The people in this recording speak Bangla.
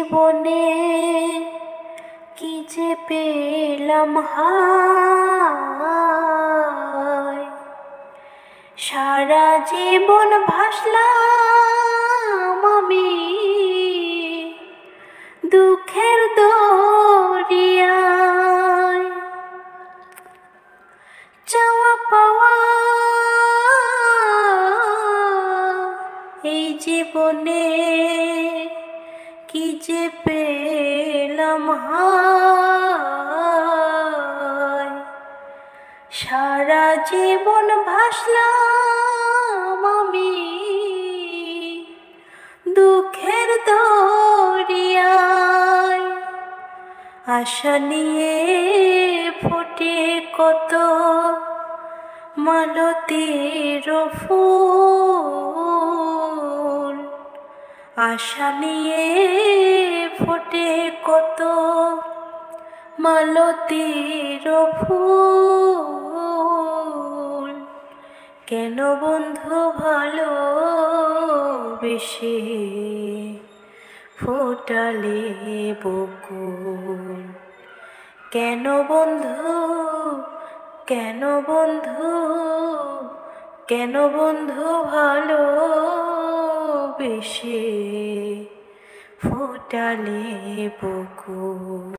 জীবনে কি যে পেলাম হায়, সারা জীবন ভাসলাম আমি দুঃখের দরিয়ায়। চাওয়া পাওয়া এই জীবনে কি যে পেলাম হায়, সারা জীবন ভাসলাম আমি দুঃখের দরিয়ায়। আশা নিয়ে ফোটে কত মালতীর ফুল, আশা নিয়ে ফোটে কত মালতীর ফুল। কেন বন্ধু ভালোবেসে ফোটালে বকুল? কেন বন্ধু, কেন বন্ধু, কেন বন্ধু ভালোবেসে ফোটালে বকুল?